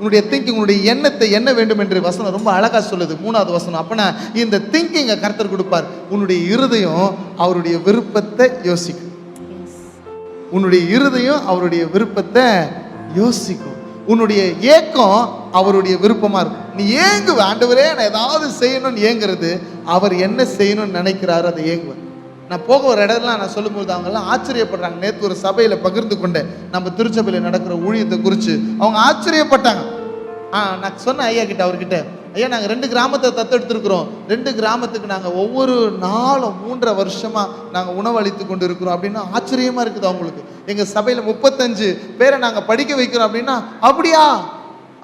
உன்னுடைய திங்கிங், உன்னுடைய எண்ணத்தை என்ன வேண்டும் என்று வசனம் ரொம்ப அழகா சொல்லுது. 3வது வசனம். அப்பனா இந்த திங்கிங்கை கர்த்தர் கொடுப்பார். உன்னுடைய இருதயம் அவருடைய விருப்பத்தை யோசிக்கும். உன்னுடைய இருதயம் அவருடைய விருப்பத்தை யோசிக்கும். உன்னுடைய ஏக்கம் அவருடைய விருப்பமா இருக்கும். நீ ஏங்குவ, ஆண்டவரே நான் ஏதாவது செய்யணும்னு ஏங்குறது, அவர் என்ன செய்யணும்னு நினைக்கிறாரு அதை ஏங்குவேன். நான் போக ஒரு இடத்துல நான் சொல்லும்போது அவங்கெல்லாம் ஆச்சரியப்படுறாங்க. நேற்று ஒரு சபையில் பகிர்ந்து கொண்டேன் நம்ம திருச்சபையில் நடக்கிற ஊழியத்தை குறித்து. அவங்க ஆச்சரியப்பட்டாங்க. நான் சொன்னேன் ஐயா கிட்ட, அவர்கிட்ட, ஐயா நாங்கள் 2 கிராமத்தை தத்தெடுத்துருக்குறோம். 2 கிராமத்துக்கு நாங்கள் ஒவ்வொரு நாளும் 3.5 வருஷமாக நாங்கள் உணவளித்து கொண்டு இருக்கிறோம் அப்படின்னா ஆச்சரியமாக இருக்குது அவங்களுக்கு. எங்கள் சபையில் 35 பேரை நாங்கள் படிக்க வைக்கிறோம் அப்படின்னா அப்படியா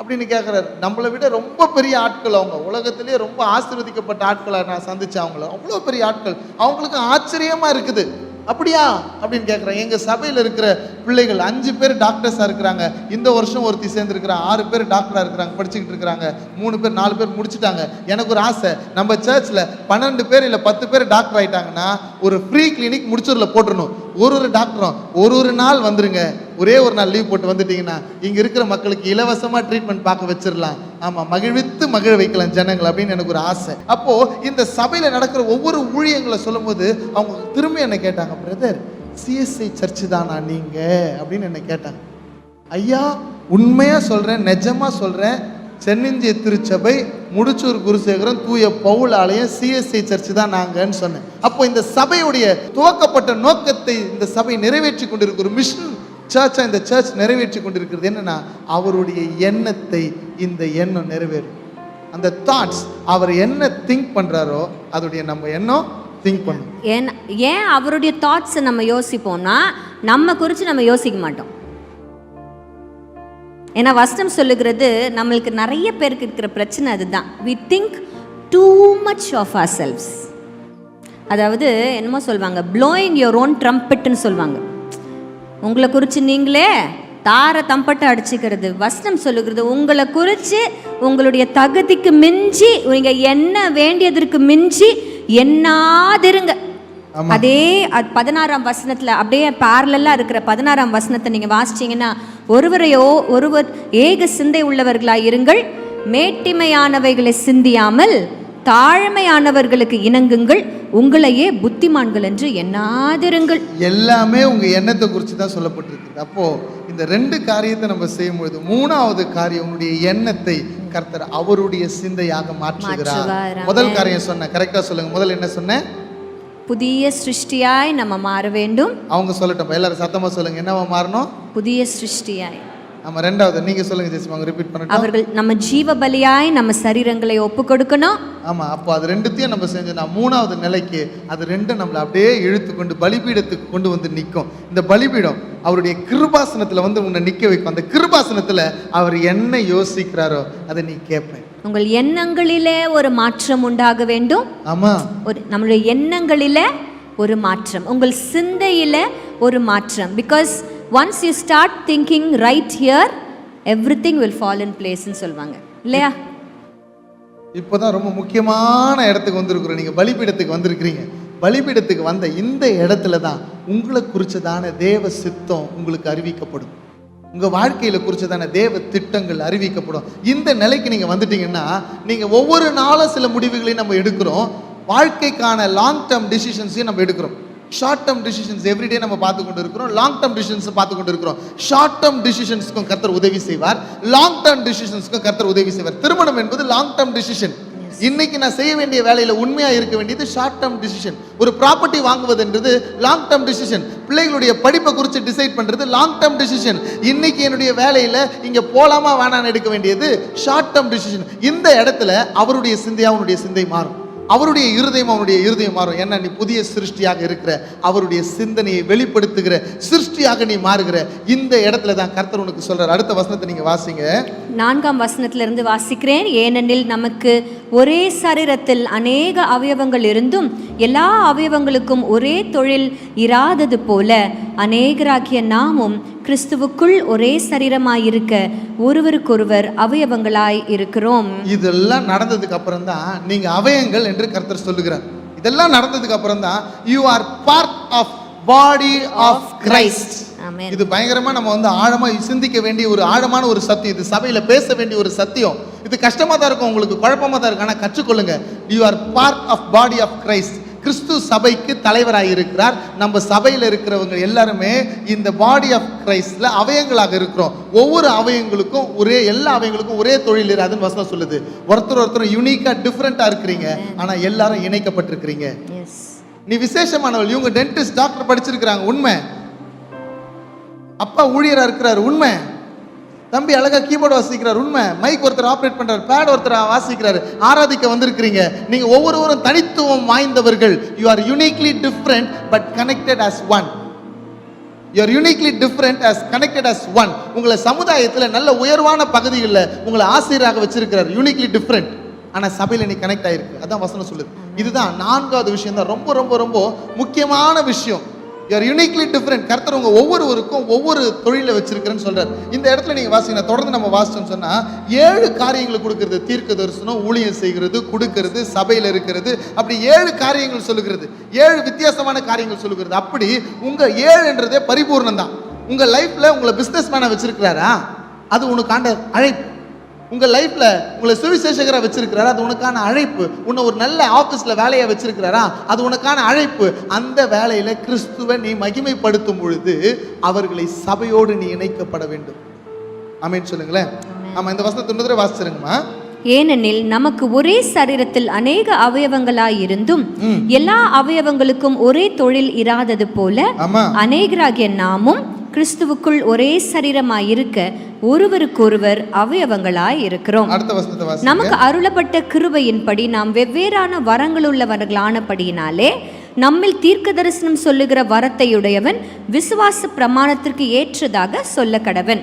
அப்படின்னு கேட்குறாரு. நம்மளை விட ரொம்ப பெரிய ஆட்கள் அவங்க. உலகத்திலேயே ரொம்ப ஆசீர்வதிக்கப்பட்ட ஆட்களை நான் சந்தித்தேன். அவங்கள அவ்வளோ பெரிய ஆட்கள். அவங்களுக்கு ஆச்சரியமாக இருக்குது. அப்படியா அப்படின்னு கேட்குறேன். எங்கள் சபையில் இருக்கிற பிள்ளைகள் 5 பேர் டாக்டர்ஸாக இருக்கிறாங்க. இந்த வருஷம் ஒருத்தி சேர்ந்துருக்கிறாங்க. 6 பேர் டாக்டராக இருக்கிறாங்க, படிச்சுக்கிட்டு இருக்கிறாங்க. 3 பேர் 4 பேர் முடிச்சுட்டாங்க. எனக்கு ஒரு ஆசை, நம்ம சர்ச்சில் 12 பேர் இல்லை 10 பேர் டாக்டர் ஆகிட்டாங்கன்னா ஒரு ஃப்ரீ கிளினிக் முடிச்சூரில் போட்டுடணும். ஒரு டாக்டரும் ஒரு நாள் வந்துருங்க, ஒரே ஒரு நாள் லீவ் போட்டு வந்துட்டீங்கன்னா இங்கே இருக்கிற மக்களுக்கு இலவசமாக ட்ரீட்மெண்ட் பார்க்க வச்சிடலாம். ஆமாம், மகிழ்வித்து மகிழ வைக்கலாம் ஜனங்கள் அப்படின்னு எனக்கு ஒரு ஆசை. அப்போது இந்த சபையில் நடக்கிற ஒவ்வொரு ஊழியங்களை சொல்லும் போது அவங்க திரும்பி என்னை கேட்டாங்க, பிரதர் சிஎஸ்ஐ சர்ச்சு தானா நீங்கள் அப்படின்னு என்னை கேட்டாங்க. ஐயா உண்மையாக சொல்கிறேன், நிஜமாக சொல்கிறேன், சென்னிந்திய திருச்சபை, முடிச்சூர் குருசேகரம், தூய பவுல் ஆலயம், சிஎஸ்ஐ சர்ச்சு தான் நாங்கன்னு சொன்னேன். அப்போ இந்த சபையுடைய துவக்கப்பட்ட நோக்கத்தை இந்த சபை நிறைவேற்றி கொண்டிருக்கிற ஒரு மிஷன் சர்ச்சா இந்த சர்ச் நிறைவேற்றி கொண்டிருக்கிறது என்னன்னா, அவருடைய எண்ணத்தை இந்த எண்ணம் நிறைவேறும். அந்த தாட்ஸ், அவர் என்ன திங்க் பண்றாரோ அதோடைய நம்ம எண்ணம் திங்க் பண்ணும். ஏன் அவருடைய தாட்ஸை நம்ம யோசிப்போம்னா நம்ம குறித்து நம்ம யோசிக்க மாட்டோம். ஏன்னா வசனம் சொல்லுகிறது, நம்மளுக்கு நிறைய பேருக்கு இருக்கிற பிரச்சனை அதுதான். we think too much of ourselves. அதாவது என்னமோ சொல்லுவாங்க, blowing your own trumpetன்னு சொல்லுவாங்க. உங்களை குறித்து நீங்களே தார தம்பட்டை அடிச்சுக்கிறது. வசனம் சொல்லுகிறது, உங்களை குறித்து உங்களுடைய தகுதிக்கு மிஞ்சி, நீங்கள் என்ன வேண்டியதற்கு மிஞ்சி எண்ணாதிருங்க. அதே 16ஆம் வசனத்தில் அப்படியே பேரலா இருக்கிற 16ஆம் வசனத்தை நீங்கள் வாசிச்சிங்கன்னா, ஒருவர் ஏக சிந்தை உள்ளவர்களாய் இருங்கள், மேட்டிமையானவைகளை சிந்தியாமல் தாழ்மையானவர்களுக்கு இணங்குங்கள், உங்களையே புத்திமான்கள் என்று எண்ணாதிருங்கள். எல்லாமே உங்க எண்ணத்தை குறித்து தான் சொல்லப்பட்டிருக்கு. அப்போ இந்த 2 காரியத்தை நம்ம செய்யும்போது 3வது காரியம், உங்களுடைய எண்ணத்தை கர்த்தர் அவருடைய சிந்தையாக மாற்றுகிறார். முதல் காரியம் சொன்னேன், கரெக்டா சொல்லுங்க. முதல்ல என்ன சொன்னேன்? புதிய சிருஷ்டியாய் நம்ம மாற வேண்டும். அவங்க சொல்லட்டும், எல்லாரும் சத்தமா சொல்லுங்க, என்னவா மாறணும்? புதிய சிருஷ்டியாய். ஆமா, 2வது நீங்க சொல்லுங்க ஜெசிமா, ரிப்பீட் பண்ணட்டும். அவர்கள் நம்ம ஜீவ பலியாய் நம்ம சரீரங்களை ஒப்பு கொடுக்கணும். ஆமா, அப்போ அது 2த்தையும் நம்ம செஞ்சோம்னா 3வது நிலைக்கு அது 2 நம்மளை அப்படியே இழுத்து கொண்டு பலிபீடத்துக்கு கொண்டு வந்து நிற்கும். இந்த பலிபீடம் அவருடைய கிருபாசனத்துல வந்து உன்னை நிற்க வைக்கும். அந்த கிருபாசனத்துல அவர் என்ன யோசிக்கிறாரோ அதை நீ கேட்பேன். உங்கள் எண்ணங்களிலே ஒரு மாற்றம் உண்டாக வேண்டும். ஆமா, நம்மளுடைய எண்ணங்களிலே ஒரு மாற்றம், உங்கள் சிந்தையில ஒரு மாற்றம். Because once you start thinking right here, everything will fall in place ன்னு சொல்வாங்க இல்லையா? இப்போதான் ரொம்ப முக்கியமான இடத்துக்கு வந்திருக்கிறோம். நீங்க பலிபீடத்துக்கு வந்திருக்கிறீங்க. பலிபீடத்துக்கு வந்த இந்த இடத்துல தான் உங்களை குறிச்சதான தேவ சித்தம் உங்களுக்கு அறிவிக்கப்படும். உங்க வாழ்க்கையில குறிச்சதான தேவ திட்டங்கள் அறிவிக்கப்படும். இந்த நிலைக்கு நீங்க வந்துட்டீங்கன்னா, நீங்க ஒவ்வொரு நாளும் சில முடிவுகளையும் நம்ம எடுக்கிறோம். வாழ்க்கைக்கான லாங் டேர்ம் டிசிஷன்ஸையும் நம்ம எடுக்கிறோம். ஷார்ட் டேர்ம் டிசிஷன்ஸ் எவ்ரிடே நம்ம பார்த்து கொண்டு இருக்கிறோம். லாங் டேர்ம் டிசிஷன்ஸ் பார்த்து கொண்டு இருக்கிறோம். ஷார்ட் டேர்ம் டிசிஷன்ஸ்க்கும் கர்த்தர் உதவி செய்வார், லாங் டேர்ம் டிசிஷன்ஸ்க்கும் கர்த்தர் உதவி செய்வார். திருமணம் என்பது லாங் டேர்ம் டிசிஷன். இன்னைக்கு நான் செய்ய வேண்டிய வேலையில உண்மையா இருக்க வேண்டியது ஷார்ட் டேர்ம் டிசிஷன். ஒரு ப்ராப்பர்ட்டி வாங்குவதுன்றது லாங் டேர்ம் டிசிஷன். பிள்ளைகளுடைய படிப்பை குறித்து டிசைட் பண்றது லாங் டேர்ம் டிசிஷன். இன்னைக்கு என்னுடைய வேலையில இங்க போலாமா வேணான்னு எடுக்க வேண்டியது ஷார்ட் டேர்ம் டிசிஷன். இந்த இடத்துல அவருடைய சிந்தை அவனுடைய சிந்தை மாறும். அவருடைய இருதயம் மாறும். ஏன்னா நீ புதிய சிருஷ்டியாக இருக்கிற, அவருடைய சிந்தனையை வெளிப்படுத்துகிற சிருஷ்டியாக நீ மாறுகிற. இந்த இடத்துல தான் கர்த்தர் உனக்கு சொல்றார். அடுத்த வசனத்தை நீங்க வாசிங்க. 4ஆம் வசனத்திலிருந்து வாசிக்கிறேன். ஏனெனில் நமக்கு ஒரே சரீரத்தில் அநேக அவயவங்கள் இருந்தும் எல்லா அவயவங்களுக்கும் ஒரே தொழில் இராதது போல அநேகராகிய நாமும் கிறிஸ்துவுக்குள் ஒரே சரீரமாயிருக்க ஒருவருக்கொருவர் அவயவங்களாய் இருக்கிறோம். இதெல்லாம் நடந்ததுக்கு அப்புறம் தான் நீங்க அவயங்கள் என்று கர்த்தர் சொல்லுகிறார். இதெல்லாம் நடந்ததுக்கு அப்புறம் தான் you are part of body of Christ. இது பயங்கரமா நம்ம ஆழமா சிந்திக்க வேண்டிய ஒரு ஆழமான ஒரு சத்தியம். இது சபையில பேச வேண்டிய ஒரு சத்தியம். இது கஷ்டமா தான் இருக்கும், உங்களுக்கு குழப்பமா தான் இருக்கும். ஆனா கற்றுக்கொள்ளுங்க. you are part of body of Christ. கிறிஸ்து சபைக்கு தலைவராக இருக்கிறார். நம்ம சபையில் இருக்கிறவங்க எல்லாருமே இந்த பாடி ஆஃப் கிரைஸ்ட்ல அவயங்களாக இருக்கிறோம். ஒவ்வொரு அவயங்களுக்கும் எல்லா அவயங்களுக்கும் ஒரே தொழில் இராதுன்னு வசனம் சொல்லுது. ஒருத்தர் யூனிக்கா டிஃபரெண்டா இருக்கிறீங்க, ஆனா எல்லாரும் இணைக்கப்பட்டிருக்கிறீங்க. நீ விசேஷமானவள். இவங்க டென்டிஸ்ட் டாக்டர் படிச்சிருக்கிறாங்க, உண்மை. அப்பா ஊழியரா இருக்கிறார், உண்மை. தம்பி அழகா கீபோர்டு வாசிக்கிறார், உண்மை. மைக் ஒருத்தர் ஆப்ரேட் பண்றாரு, பேட் ஒருத்தர் வாசிக்கிறாரு. ஆராதிக்க வந்திருக்கிறீங்க. நீங்க ஒவ்வொருவரும் தனித்துவம் வாய்ந்தவர்கள். you are uniquely different but connected as one. you are uniquely different as connected as one. உங்களை சமுதாயத்துல நல்ல உயர்வான பகுதிகளில் உங்களை ஆசிரியராக வச்சிருக்கிறார். uniquely different, ஆனா சபையில நீ கனெக்ட் ஆயிருக்கு. அதான் வசனம் சொல்லுது. இதுதான் 4வது விஷயம் தான் ரொம்ப ரொம்ப ரொம்ப முக்கியமான விஷயம். you are uniquely different. கர்த்தர் உங்க ஒவ்வொருவருக்கும் ஒவ்வொரு தொழிலை வச்சிருக்கிறேன்னு சொல்றார். இந்த இடத்துல நீங்க வாசிங்க. தொடர்ந்து நம்ம வாசிச்சோம்னு சொன்னா 7 காரியங்களை கொடுக்கிறது. தீர்க்க தரிசனம், ஊழியம் செய்கிறது, கொடுக்கிறது, சபையில இருக்கிறது, அப்படி 7 காரியங்கள் சொல்லுகிறது. 7 வித்தியாசமான காரியங்கள் சொல்லுகிறது. அப்படி உங்க 7ன்றதே பரிபூர்ணம் தான். உங்க லைஃப்ல உங்களை பிசினஸ் மேனா வச்சிருக்கிறாரா? அது உனக்கான அழைப்பு. உங்க லைஃப்ல உங்களை சுவிசேஷகரா வச்சிருக்கிறாரா? அது உனக்கான அழைப்பு. உன்னை ஒரு நல்ல ஆபீஸ்ல வேலையை வச்சிருக்கிறாரா? அது உனக்கான அழைப்பு. அந்த வேலையில கிறிஸ்துவை நீ மகிமைப்படுத்தும் பொழுது அவர்களை சபையோடு நீ இணைக்கப்பட வேண்டும். ஆமென் சொல்லுங்களேன். ஆமா, இந்த வசனத்தை இன்னொரு வாசிச்சிருங்கம்மா. ஏனெனில் நமக்கு ஒரே சரீரத்தில் அநேக அவயவங்களாய் இருந்தும் எல்லா அவயவங்களுக்கும் ஒரே தொழில் இராதது போல அநேகராகிய நாமும் கிறிஸ்துவுக்குள் ஒரே சரீரமாய் இருக்க ஒருவருக்கொருவர் அவயவங்களாய் இருக்கிறோம். நமக்கு அருளப்பட்ட கிருபையின்படி நாம் வெவ்வேறான வரங்களுள்ளவர்களானபடியினாலே நம்மில் தீர்க்க தரிசனம் சொல்லுகிற வரத்தையுடையவன் விசுவாச பிரமாணத்திற்கு ஏற்றதாக சொல்ல கடவன்.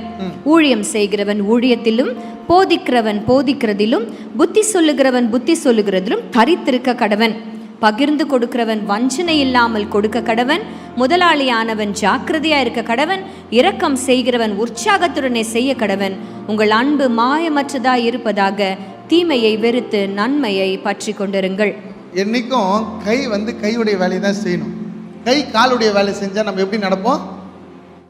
ஊழியம் செய்கிறவன் ஊழியத்திலும், போதிக்கிறவன் போதிக்கிறதிலும், புத்தி சொல்லுகிறவன் புத்தி சொல்லுகிறதிலும் தரித்திருக்க கடவன். பகிர்ந்து கொடுக்கிறவன் வஞ்சனை இல்லாமல் கொடுக்க கடவன். முதலாளியானவன் ஜாக்கிரதையா இருக்க கடவன். இரக்கம் செய்கிறவன் உற்சாகத்துடனே செய்ய கடவன். உங்கள் அன்பு மாயமற்றதாய் இருப்பதாக தீமையை வெறுத்து நன்மையை பற்றி கொண்டிருங்கள். என்னைக்கும் கை கையுடைய வேலையை தான் செய்யணும். கை காலுடைய வேலை செஞ்சா நம்ம எப்படி நடப்போம்?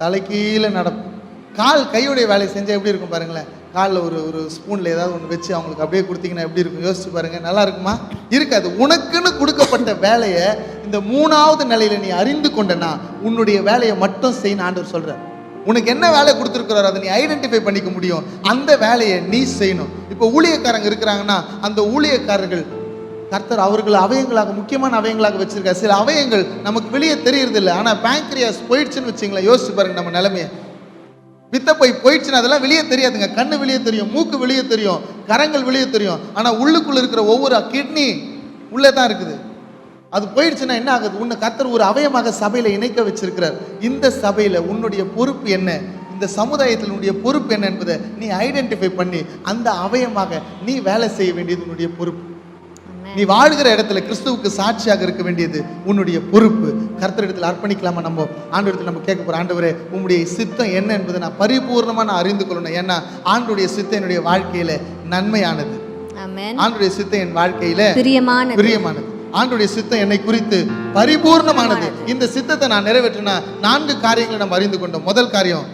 தலை கீழே நடப்போம். கால் கையுடைய வேலையை செஞ்சா எப்படி இருக்கும் பாருங்களேன். காலில் ஒரு ஸ்பூனில் ஏதாவது ஒன்று வச்சு அவங்களுக்கு அப்படியே கொடுத்தீங்கன்னா எப்படி இருக்கும்? யோசிச்சு பாருங்கள். நல்லா இருக்குமா? இருக்காது. உனக்குன்னு கொடுக்கப்பட்ட வேலையை இந்த 3வது நிலையில நீ அறிந்து கொண்டனா உன்னுடைய வேலையை மட்டும் செய்யணும் ஆண்டவர் சொல்கிறார். உனக்கு என்ன வேலை கொடுத்துருக்கிறாரோ அதை நீ ஐடென்டிஃபை பண்ணிக்க முடியும். அந்த வேலையை நீ செய்யணும். இப்போ ஊழியக்காரங்க இருக்கிறாங்கன்னா அந்த ஊழியக்காரர்கள் கர்த்தர் அவர்கள் அவயங்களாக, முக்கியமான அவயங்களாக வச்சிருக்காரு. சில அவயங்கள் நமக்கு வெளியே தெரியறதில்லை. ஆனால் பேங்க்ரியாஸ் போயிடுச்சுன்னு வச்சுங்களேன். யோசிச்சு பாருங்க நம்ம நிலைமையை. வித்த போயிடுச்சுன்னா அதெல்லாம் வெளியே தெரியாதுங்க. கண்ணு வெளியே தெரியும், மூக்கு வெளியே தெரியும், கரங்கள் வெளியே தெரியும். ஆனால் உள்ளுக்குள்ள இருக்கிற ஒவ்வொரு கிட்னி உள்ளே தான் இருக்குது. அது போயிடுச்சுன்னா என்ன ஆகுது? உன்னை கர்த்தர் ஒரு அவயமாக சபையில் இணைக்க வச்சிருக்கிறார். இந்த சபையில் உன்னுடைய பொறுப்பு என்ன, இந்த சமுதாயத்தில் உன்னுடைய பொறுப்பு என்ன என்பதை நீ ஐடென்டிஃபை பண்ணி அந்த அவயமாக நீ வேலை செய்ய வேண்டியது உன்னுடைய பொறுப்பு. நீ வாழ்கிற இடத்துல கிறிஸ்துவுக்கு சாட்சியாக இருக்க வேண்டியது உன்னுடைய பொறுப்பு. கர்த்தரிடத்தில் அர்ப்பணிக்கலாமா? நம்ம ஆண்டவரிடத்தில் நம்ம கேட்க போறோம். ஆண்டவரே, உங்களுடைய சித்தம் என்ன என்பதை நான் பரிபூர்ணமா நான் அறிந்து கொள்ளணும். ஏன்னா ஆண்டவருடைய சித்தம் என்னுடைய வாழ்க்கையில நன்மையானது. ஆண்டவருடைய சித்தம் என் வாழ்க்கையில பிரியமானது. ஆண்டவருடைய சித்தம் என்னை குறித்து பரிபூர்ணமானது. இந்த சித்தத்தை நான் நிறைவேற்றினா 4 காரியங்களை நம்ம அறிந்து கொண்டோம். முதல் காரியம்,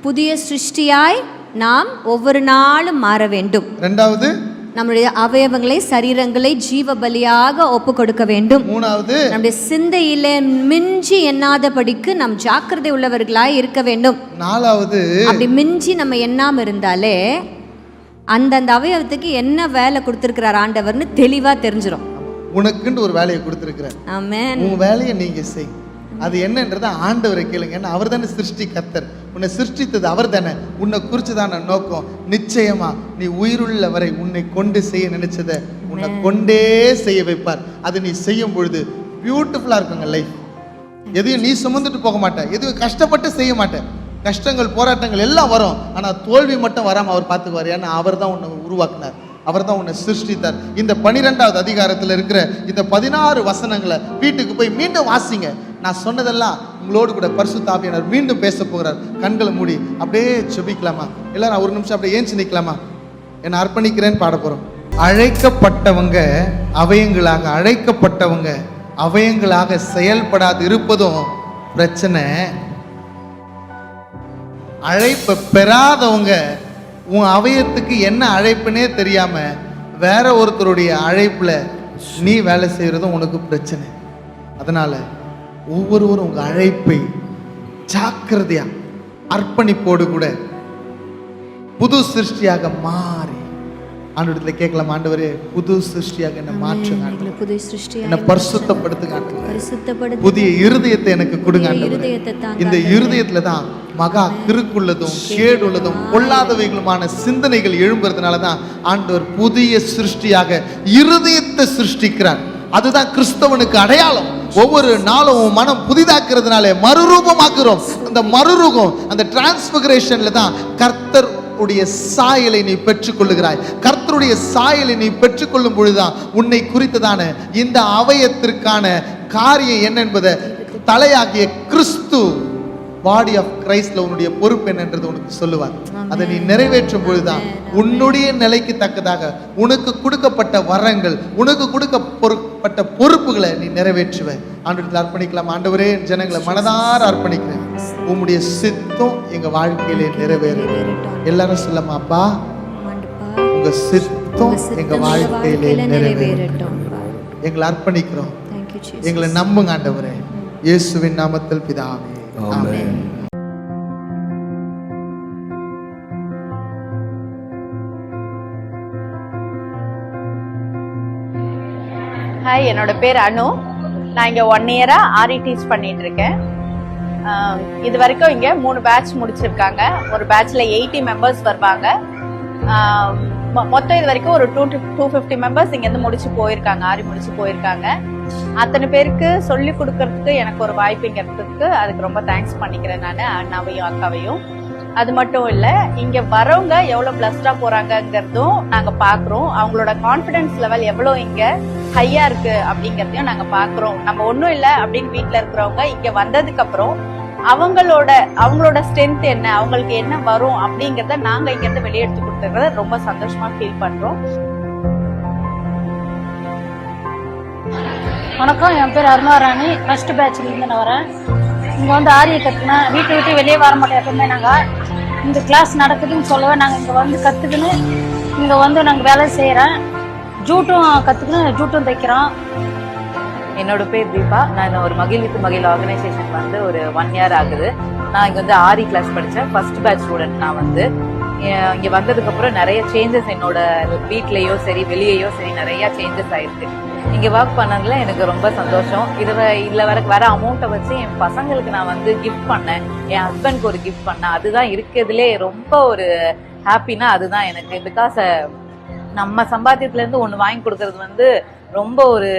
புதிய சிருஷ்டியாய் நாம் ஒவ்வொரு நாளும் மாற வேண்டும். 2வது, நம்முடைய அவயவங்களை, சரீரங்களை ஜீவ பலியாக ஒப்பு கொடுக்க வேண்டும். 3வது, நம்முடைய சிந்தையில மிஞ்சி எண்ணாதபடிக்கு நாம் ஜாக்கிரதை உள்ளவர்களாய் இருக்க வேண்டும். 4வது, அப்படி மிஞ்சி நம்ம எண்ணாம இருந்தாலே அந்தந்த அவயவத்துக்கு என்ன வேலை கொடுத்திருக்கிறார் ஆண்டவர்னு தெளிவா தெரிஞ்சிடும். உனக்குன்னு ஒரு வேலையை கொடுத்திருக்கிறார். ஆமென். உன் வேலையை நீங்க செய். அது என்னன்றதை ஆண்டவரை கேளுங்க. ஏன்னா அவர் தானே சிருஷ்டி கர்த்தர். உன்னை சிருஷ்டித்தது அவர் தானே. உன்னை குறித்து தான் நோக்கம். நிச்சயமா நீ உயிருள்ள வரை உன்னை கொண்டு செய்ய நினைச்சதை உன்னை கொண்டே செய்ய வைப்பார். அது நீ செய்யும் பொழுது பியூட்டிஃபுல்லா இருக்குங்க லைஃப். எதையும் நீ சுமந்துட்டு போக மாட்டேன், எதுவும் கஷ்டப்பட்டு செய்ய மாட்டேன். கஷ்டங்கள் போராட்டங்கள் எல்லாம் வரும், ஆனால் தோல்வி மட்டும் வராமல் அவர் பார்த்துக்குவார். ஏன்னா அவர் தான் உன்னை உருவாக்குனார், அவர் தான் உன்னை சிருஷ்டித்தார். இந்த 12வது அதிகாரத்தில் இருக்கிற இந்த 16 வசனங்களை வீட்டுக்கு போய் மீண்டும் வாசிங்க. நான் சொன்னதெல்லாம் உங்களோடு கூட பரிசுத்த ஆவியானவர் மீண்டும் பேச போகிறார். கண்களை மூடி அப்படியே செபிக்கலாமா? எல்லாரும் ஒரு நிமிஷம் அப்படியே ஏஞ்சி நிற்கலாமா? என்னை அர்ப்பணிக்கிறேன்னு பாட போகிறோம். அழைக்கப்பட்டவங்க அவயங்களாக, அழைக்கப்பட்டவங்க அவயங்களாக செயல்படாது இருப்பதும் பிரச்சனை. அழைப்பை பெறாதவங்க உன் அவயத்துக்கு என்ன அழைப்புனே தெரியாம வேற ஒருத்தருடைய அழைப்புல நீ வேலை செய்யறதும் உனக்கு பிரச்சனை. அதனால ஒவ்வொருவரும் உங்க அழைப்பை ஜாக்கிரதையா அர்ப்பணிப்போடு கூட புது சிருஷ்டியாக மாறி ஆண்டவரத்துல கேட்கலாம். ஆண்டவரே, புது சிருஷ்டியாக என்ன மாற்றுங்க, புது சிருஷ்டியாக என்ன பரிசுத்தப்படுத்துங்க, பரிசுத்தப்படுத்து, புதிய இருதயத்தை எனக்கு கொடுங்க ஆண்டவரே. இந்த இருதயத்துல தான் மகா கிறுக்குள்ளதும் கேடுள்ளதும் பொல்லாதவைகளுமான சிந்தனைகள் எழும்புறதுனால தான் ஆண்டவர் புதிய சிருஷ்டியாக இருதயத்தை சிருஷ்டிக்கிறார். அதுதான் கிறிஸ்தவனுக்கு அடையாளம். ஒவ்வொரு நாளும் உன் மனம் புதிதாக்குறதுனால மறுரூபமாக்குறோம். அந்த மறுரூபம், அந்த டிரான்ஸ்பிகரேஷன்ல தான் கர்த்தர் உடைய சாயலை நீ பெற்றுக்கொள்ளுகிறாய். கர்த்தருடைய சாயலை நீ பெற்றுக்கொள்ளும் பொழுதுதான் உன்னை குறித்ததான இந்த அவயத்திற்கான காரியம் என்ன என்பதை தலையாகிய கிறிஸ்து, பாடி ஆஃப் கிரைஸ்ட்ல உன்னுடைய பொறுப்பு என்னன்றது உனக்கு சொல்லுவார். அதை நீ நிறைவேற்றும் பொழுதுதான் உன்னுடைய நிலைக்கு தக்கதாக உனக்கு கொடுக்கப்பட்ட வரங்கள், உனக்கு கொடுக்கப்பட்ட பொறுப்புகளை நீ நிறைவேற்றுவ. ஆண்டவரத்தில் அர்ப்பணிக்கலாம். ஆண்டவரே, ஜனங்களை மனதார அர்ப்பணிக்கிறேன். உம்முடைய சித்தம் எங்க வாழ்க்கையிலே நிறைவேறும். எல்லாரும் சொல்லமா, அப்பா உங்க சித்தம் எங்க வாழ்க்கையிலே நிறைவேறட்டும். எங்களை அர்ப்பணிக்கிறோம். எங்களை நம்புங்க ஆண்டவரே, இயேசுவின் நாமத்தில் பிதாவே, ஆமென். ஹாய், என்னோட பேர் அனு. நான் இங்கே 1 இயரா ஆரி டீச் பண்ணிட்டு இருக்கேன். இது வரைக்கும் இங்கே 3 பேட்ச் முடிச்சிருக்காங்க. ஒரு பேட்ச்ல 80 மெம்பர்ஸ் வருவாங்க. மொத்தம் இது வரைக்கும் ஒரு 250 மெம்பர்ஸ் இங்கேருந்து முடிச்சு போயிருக்காங்க, ஆரி முடிச்சு போயிருக்காங்க. அத்தனை பேருக்கு சொல்லி கொடுக்கறதுக்கு எனக்கு ஒரு வாய்ப்பு இங்கே இருக்கிறதுக்கு அதுக்கு ரொம்ப தேங்க்ஸ் பண்ணிக்கிறேன் நான், அண்ணாவையும் அக்காவையும். அது மட்டும் இல்ல, இங்க வரவங்க எவ்வளவு பிளஸ்டா போறாங்கிறதும் நாங்க பாக்குறோம். அவங்களோட கான்பிடன்ஸ் லெவல் எவ்வளவு இங்க ஹையா இருக்கு அப்படிங்கறதையும் நாங்க பாக்குறோம். நம்ம ஒண்ணும் இல்ல அப்படின்னு வீட்டுல இருக்கிறவங்க இங்க வந்ததுக்கு அப்புறம் அவங்களோட ஸ்ட்ரென்த் என்ன, அவங்களுக்கு என்ன வரும் அப்படிங்கறத நாங்க இங்க இருந்து வெளியெடுத்து கொடுத்துறத ரொம்ப சந்தோஷமா ஃபீல் பண்றோம். வணக்கம், என் பேர் அருணாராணி. ஃபர்ஸ்ட் பேட்ச்ல இருந்து நான் வரேன். இங்க வந்து ஆரியை கத்துனேன். வீட்டை விட்டு வெளியே வர மாட்டோம். எப்பவுமே நாங்க இந்த கிளாஸ் நடக்குதுன்னு சொல்லவே நாங்க இங்க வந்து கத்துக்குன்னு இங்க வந்து நாங்க வேலை செய்யறேன். ஜூட்டும் கத்துக்குன்னு ஜூட்டும் தைக்கிறோம். என்னோட பேர் தீபா. நான் ஒரு மகிழ் வித் மகிழ் ஆர்கனைசேஷன் வந்து ஒரு 1 இயர் ஆகுது. நான் இங்க வந்து ஆரி கிளாஸ் படித்தேன். First batch student. நான் வந்து இங்க வந்ததுக்கு அப்புறம் நிறைய சேஞ்சஸ் என்னோட வீட்லயோ சரி வெளியேயோ சரி நிறைய சேஞ்சஸ் ஆயிருக்கு. இங்க ஒர்க் பண்ணதுல எனக்கு ரொம்ப சந்தோஷம். இதுல வர அமௌண்ட்டை வச்சு என் பசங்களுக்கு நான் வந்து கிஃப்ட் பண்ணேன், என் ஹஸ்பண்ட்க்கு ஒரு கிஃப்ட் பண்ணேன். அதுதான் இருக்கிறதுலே ரொம்ப ஒரு ஹாப்பினா அதுதான் எனக்கு. பிகாஸ் நம்ம சம்பாத்தியத்துல இருந்து ஒண்ணு வாங்கி கொடுக்கறது வந்து ரொம்ப ஒரு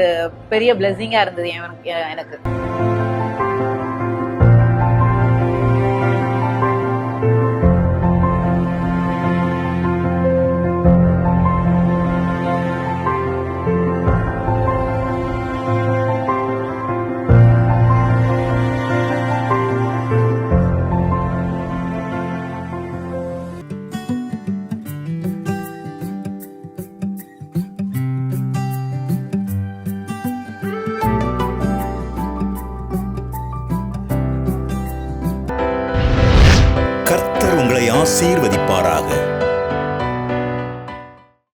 பெரிய பிளெஸிங்கா இருந்தது எனக்கு. கர்த்தர் உங்களை ஆசீர்வதிப்பாராக.